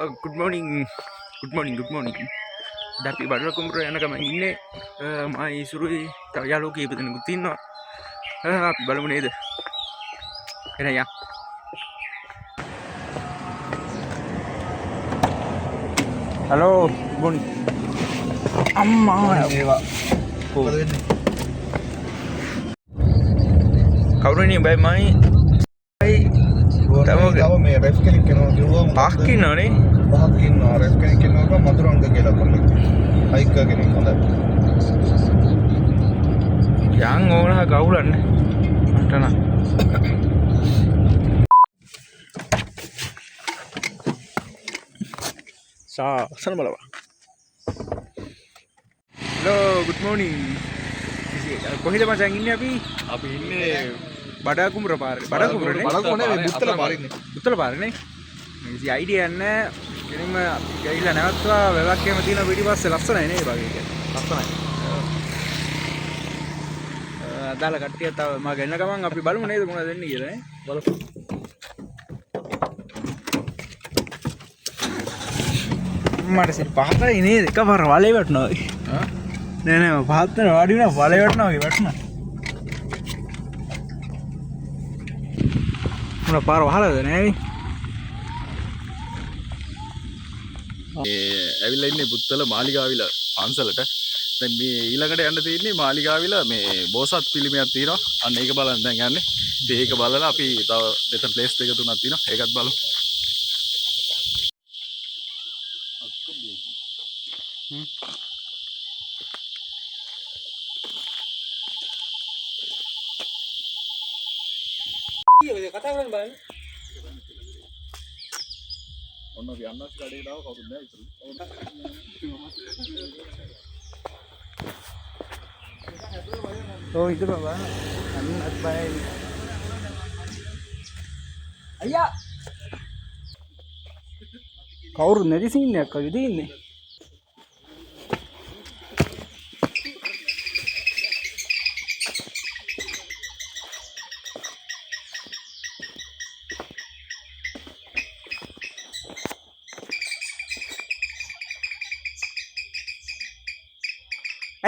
good morning. Good morning. Good morning. Tapi baru aku baru anak kami ini, mai suruh tahu ya loki betul ngutin no. Tapi baru mana itu? Kena ya. Halo, Bun. Amma. Oh. Kau ni baik mai. තව මේ රෙෆ් කෙනෙක් එනවා කිව්වා පහක් ඉන්නවනේ පහක් ඉන්නවා රෙෆ් කෙනෙක් එනවා මధుරංග කියලා කොල්ලෙක් හයික් කෙනෙක් හොඳයි යන් ඕනහ ගවුලන්නේ මට නම් සාසන බලවා hello good morning කොහෙද මචං ඉන්නේ අපි ඉන්නේ බඩකුඹුර පාරේ බඩකුඹුරනේ බුත්තල පාරේනේ බුත්තල පාරේනේ මේ අයිඩියා නැහැ කෙලින්ම ගිහිල්ලා නැවත්වා වැවක් එහෙම තියෙන පිටිපස්සේ ලස්සනයි නේ ඒ වගේ ලස්සනයි අදාළ කට්ටිය තව මම ගෙන්න ගමන් අපි බලමු නේද මොනවද වෙන්නේ කියලා නේ බලමු මට සිත් පහතයි නේද එකපාර වලේ වටනවා නෑ නෑ පහත් වෙන වාඩි වුණා වලේ වටනවා වගේ වටනවා මොන පාර වහලාද නෑනේ ඇවිල්ලා ඉන්නේ පුත්තල මාලිගාවිල පන්සලට. දැන් මේ ඊළඟට යන්න තියෙන්නේ මාලිගාවිල මේ බෝසත් පිළිමයක් තියෙනවා. අන්න ඒක බලන්න දැන් යන්නේ. ඉතින් ඒක බලලා අපි තව මෙතන ප්ලේස් දෙක තුනක් තියෙනවා. ඒකත් බලමු. කතා කරන්න බලන්න ඔන්න අපි අන්නස් කඩේට ආව කවුරුද නැහැ ඉතින්. ඔව් ඉතින් බබා අන්නත් බයයි. අයියා කවුරු නැති සීන් එකක් වගේ ඉන්නේ.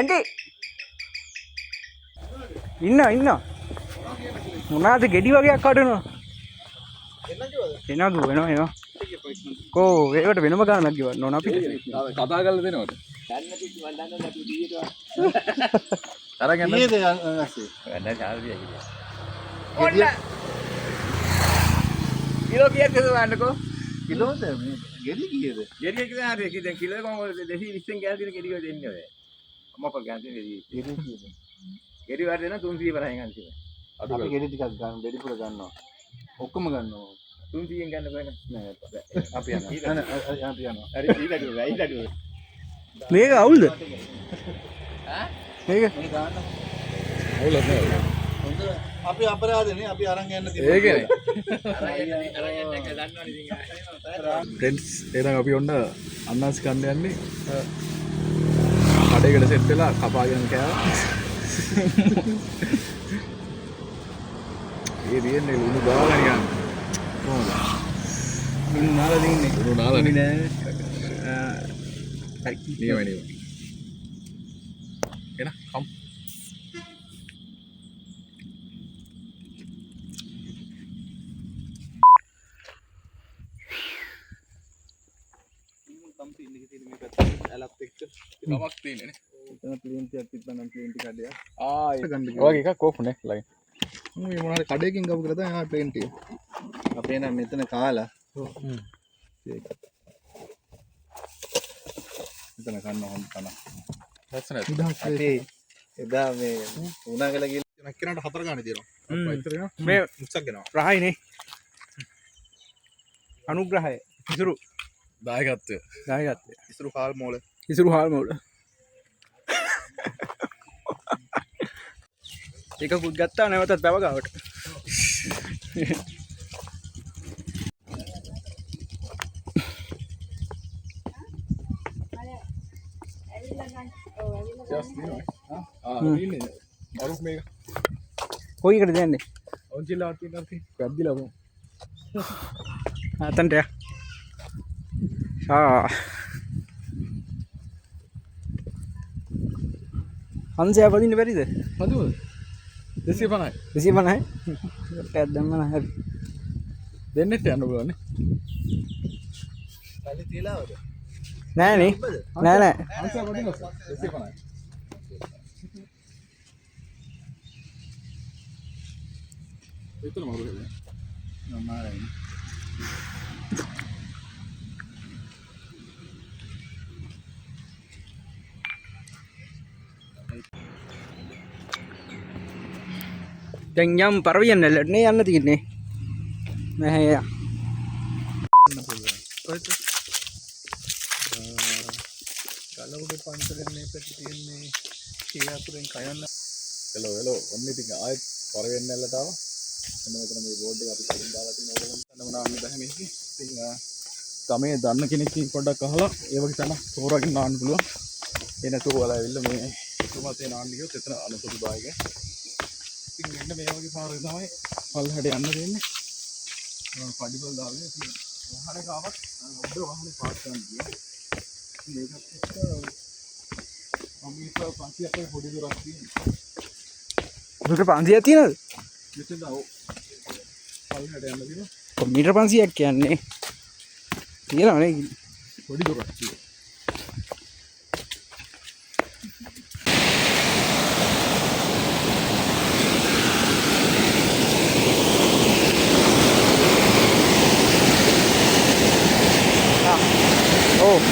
Andy ඉන්න මොනවාද ගෙඩි වගේක් අඩනවා එනවා කෝ ඒකට වෙනම ගානක් ගෙවන්න ඕන අපිට කතා කරලා දෙනවද? තරග යන්න. ඊයේද ඇස්සේ වෙන කාර්යය කියලා. ඔන්න කිලෝ කීයද ගන්නකෝ කිලෝද මේ ගෙඩි කීයද ගෙඩිය කියලා හරි දැන් කිලෝ කොහොමද 220න් ගෑල් දින ගෙඩිය දෙන්නේ ඔය අම්මා ගෑල් දින ගෙඩි කීයද ගෙඩි වල දෙන 350න් ගන්න කියලා අපි ගෙඩි ටිකක් ගන්න බෙඩිපුර ගන්නවා ඔක්කොම ගන්නවා 300න් ගන්න බෑ නෑ අපි යනවා හරි ඊළඟට මේක අවුල්ද ඈ මේක අවුල නැහැ. අපි අපරාධනේ අපි අරන් යන්න තිබුණා ඒකනේ. අරන් යන්න එක දන්නවනේ ඉතින් ෆ්‍රෙන්ඩ්ස් එහෙනම් අපි ඔන්න අන්නස් කන්න යන්නේ. කඩේකට සෙට් වෙලා කපාගෙන කෑවා. ඒ දින්නේ ලුණු දාගෙන යන්නේ. කොහොමද? ලුණු නාලා දින්නේ ලුණු නාලානේ. නෑ නියමයි. එන කම්. ඇලත් එක්ක නමක් තියෙන්නේ නේ. එතන ප්ලේන්ටියක් තිබ්බනම් ප්ලේන්ටි කඩේ ඔය එකක් කොහොමනේ ලයින්. මේ මොනවාරි කඩේකින් ගමු කියලා තමයි ආ ප්ලේන්ටිය අපේ නම් මෙතන කාලා ඒක මෙතන කන්න හොඳ තන ලස්සනයි. අපි එදා මේ උණාගල ගිහින් එක්කනට 4 ගානේ දෙනවා මේ මුක්සක් ගෙනවා රහයිනේ අනුග්‍රහය ඉසුරු දායකත්වය. ඉස්සරු හාල් මෝල ඉසුරු හාල් මෝල එකකුත් ගත්තා නැවතත් පැව ගාවට අරුක් මේක. කොයිකට දෙන්නේ ඔන්චිලා වටින් නැති. වැද්දිලා මො. අතන්ට යා හන්සයා පදින්න බැරිද? හදුවද 250යි 250යි. ටැක් දැම්ම නැහැ. දෙන්නෙත් යන්න පුළුවන් නේ කලින් තියලාවද? නෑ නේ. නෑ. හන්සයා වදිනවා 250යි එතන මරුවේ නමාරයි දැන් යම් පරවියන් නැල්ලට නේ යන්න තියෙන්නේ. නැහැ. කොහෙද ගලවුඩ පන්සලෙන් මේ පැත්තේ තියෙන්නේ කීයාතුරෙන් කයන්න. හෙලෝ ඔන්න ඉතින් ආයෙත් පර වෙන්න ඇල්ලට ආවා එන්න මෙතන මේ බෝඩ් එක අපි කලින් දාලා තියෙන ඕගොල්ලෝ දන්න මොනවා අන්න බෑ මේකේ ඉතින් ගමේ දන්න කෙනෙක් පොඩ්ඩක් අහලා ඒ වගේ තැන තෝරාගෙන නාන්න පුළුවන් ඒ නැතුව ඔයාලා ඇවිල්ලා මේ තුමතේ නාන්න ගියොත් එතන අනුසුදු බායක ඉතින් මෙන්න මේ වගේ පාරේ තමයි පල්ලහට යන්න දෙන්නේ පඩිපල් දාගෙන ඉතින් වාහනයක ආවත් ඔබ වාහනේ පාස් කරන්න ගියා මේකත් එක්ක අමීටර් 500ක් පොඩි දුරක් තියෙනවා මීටර් 500ක් තියෙනවද? මෙතන ආව පල්ලහට යන්න දිනවා මීටර් 500ක් කියන්නේ තියෙනවනේ. පොඩි දුරක් තියෙනවා ඔව්.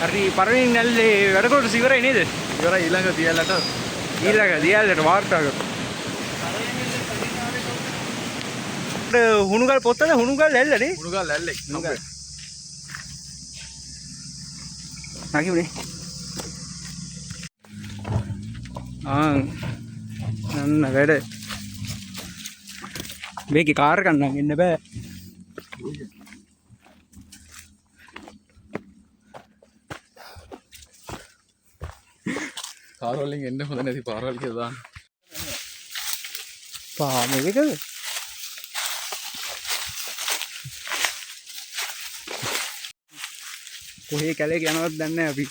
හරි පරවින් නැල්ලේ වැඩ කොට ඉවරයි නේද? ඉවරයි ඊළඟ තියලට ඊළඟ දියල්ලට වාර්තා කර. හුණුගල් පොත්තද හුණුගල් ඇල්ලනේ? උණුගල් ඇල්ලෙක් හුණුගල්. නැගිනේ. නන්න වැඩ. මේකේ කාර් එකක් නම් එන්න බෑ. කාර් වලින් එන්න හොඳ නැති පාරවල් කියලා දාන්න මේකද? කොහේ කැලේ යනවත් දන්නේ නැහැ අපි.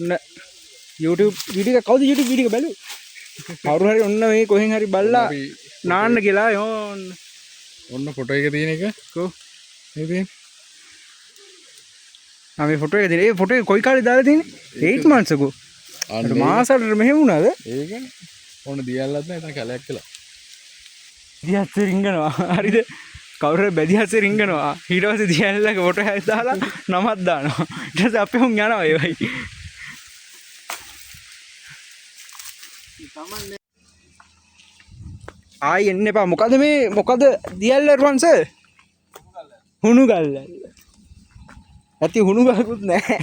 යනවා. YouTube video එක කවුද YouTube video එක බැලුවේ? කවුරු හරි ඔන්න මේ කොහෙන් හරි බල්ලා නාන්න කියලා යෝන්. ඔන්න ෆොටෝ එක තියෙන එක කො මේ තියෙන මේ ෆොටෝ එක තියෙන. ඒ ෆොටෝ එක කොයි කාලේ දාලා තියෙන්නේ? 8 months ago. අර මාසෙට මෙහෙම වුණාද? ඒකනේ ඔන්න දියල්ලත් නැහැ එතන කැලයක් කියලා දියත් රින්ගනවා. හරිද? කවුරු හරි බැදිහත් රින්ගනවා. ඊට පස්සේ දියල්ලක ෆොටෝ එකක් දාලා නමක් දානවා. ඊට පස්සේ අපි උන් යනවා ඒ වයි. ආයි එන්න එපා. මොකද මේ මොකද දියල්ල රුවන්ස? හුණුගල්. ඇති හුණුගල්කුත් නැහැ.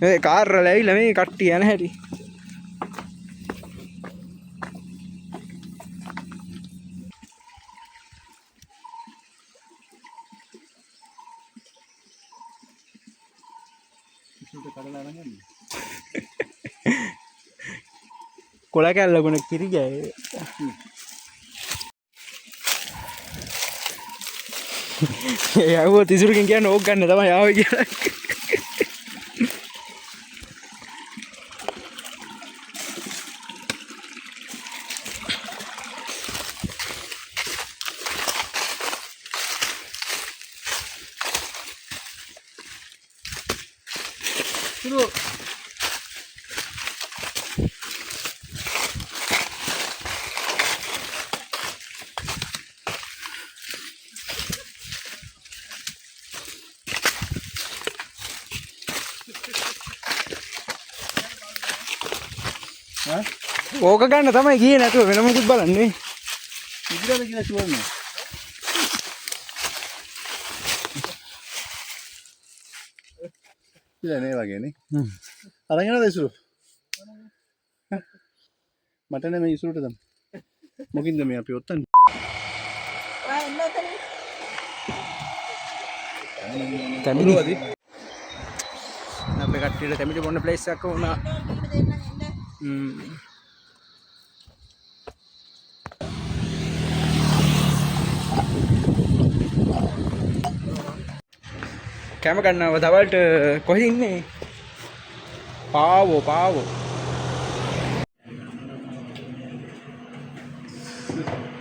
මේ කාර් වල ඇවිල්ලා මේ කට්ටිය යන හැටි. කොළ කැල්ලකුණ කිරි ගෑවේ. යවුව තිසුරකින් කියන්නේ ඕක ගන්න තමයි ආවේ කියලා. ඕක ගන්න තමයි ගියේ නැතුව වෙන මොකුත් බලන්නේ. ඉතින් කියලා ෂුවර් නෑ. ඉතින් නේ වගේනේ. අරන් යනද ඉසුරු? මට නේ මේ ඉසුරුට දැන්. මොකින්ද මේ අපි ඔත්තන්නේ? තැමිලි අපේ කට්ටියට තැමිලි බොන්න ප්ලේස් එකක් වුණා. කැම ගන්නව දවල්ට කොහෙද ඉන්නේ? පාවෝ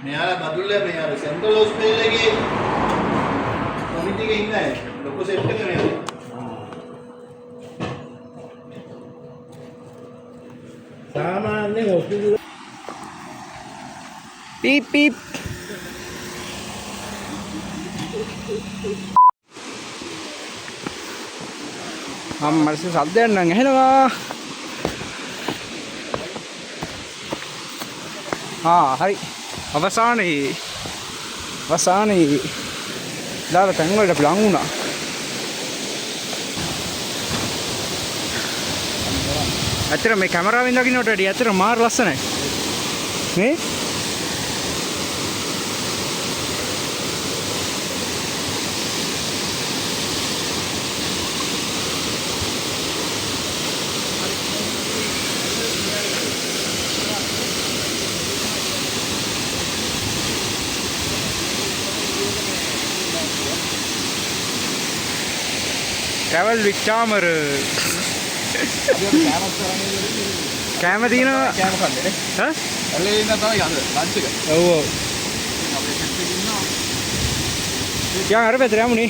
මෙයාලා බදුල්ල මෙයාලා සෙන්ට්‍රල් හොස්පිටල් එකේ කොමිටි එකේ ඉන්න අය ලොකු සෙට් එක මෙයාලා සාමාන්‍ය හොස්පිටල් පීප් මට සද්දයක් නම් ඇහෙනවා. හරි අවසානයේ දාලා තැන් වලට අපි ලඟ වුණා. ඇත්තට මේ කැමරාවෙන් දකින්නට වැඩිය ඇත්තට මාර ලස්සනයි නේ. travel with charmer කෑම තියෙනවා කෑම කන්නේ නේ ඈ ඇල්ලේ ඉන්න තමයි යන්න ලන්ච් එක ඔව් අපේ සෙට් එකේ ඉන්නවා යා අර පැත්තට යමුනේ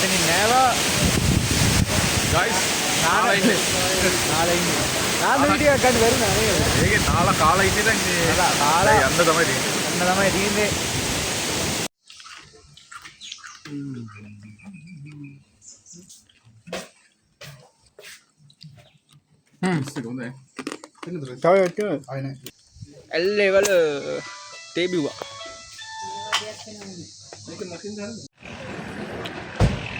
එතනින් නෑවා guys නාලා ඉන්නේ නාලා වීඩියෝ එකක් ගන්න බැරි නෑ නේද ඒකේ නාලා කාලා ඉන්නේ දැන් මේ කාලා යන්න තමයි තියෙන්නේ එල්ලේවල තේබිවා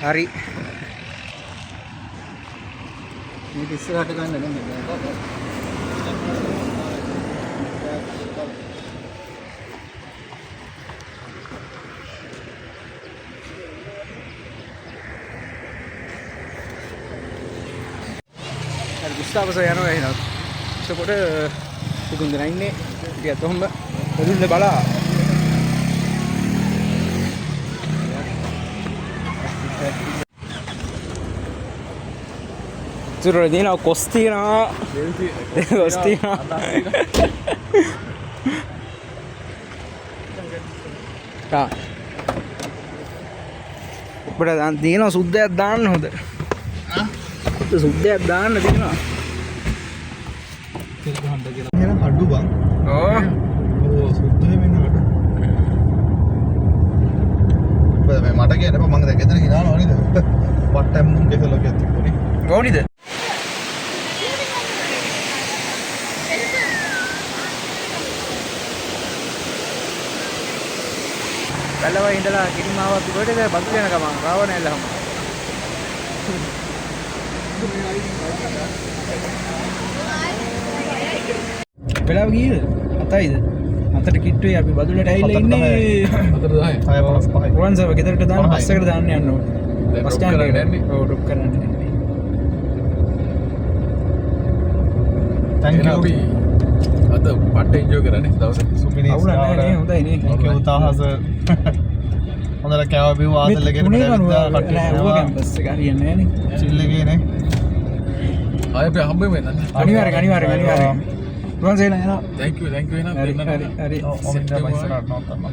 හරි මේක ඉස්සරහට ගන්න නේ හරි ගුස්තාවස යනවා එහෙනම් එතකොට තුන් දෙනා ඉන්නේ ටිකක් කොහොම පොදුල්ල බලා තුරේ දිනා කොස්තිනා කොස්තිනා තා උඩ දිනා සුද්දයක් දාන්න හොඳ සුද්දයක් දාන්න දිනා එහෙනම් අඩු බං ඕ සුද්දේ මෙන්න අඩු මේ මට කියන්න මම දැන් ගෙදර ගිහනවා නේද වට්ටම් මුන් ගෙදර ලෝකයක් තිබුණේ ඕනිද බැලුවා ඉඳලා කිරිමාවක් පිටට බඳු වෙන ගමන් රාවණ ඇල්ලහම වෙලාව ගියද 7යිද 7ට කිට්ටුවේ අපි බදුලට ඇවිල්ලා ඉන්නේ 4:10 රුවන්සව ගෙදරට දාන්න බස් එකට දාන්න යන්න ඕනේ බස් ස්ටෑන්ඩ් එකට යන්නේ ඔව් ඩ්‍රොප් කරන්න යන්නේ thank you අපි අද පට්ට එන්ජොයි කරන්නේ දවසේ සුපිනී අවුල නැහැ නේ හොඳයි නේ thank you තාහස හොඳට කෑව බිව්ව ආදල්ලගෙන බැලුවා නෑ ඕක කැම්පස් එක හරියන්නේ නැහැ නේ චිල් එකේ නේ ආයෙ අපි හම්බෙමු එන්න අනිවාර්යෙන් රුවන්සේලා එනවා thank you එන්න හරි ඔන්න ඉස්සරහට නෝත් කරනවා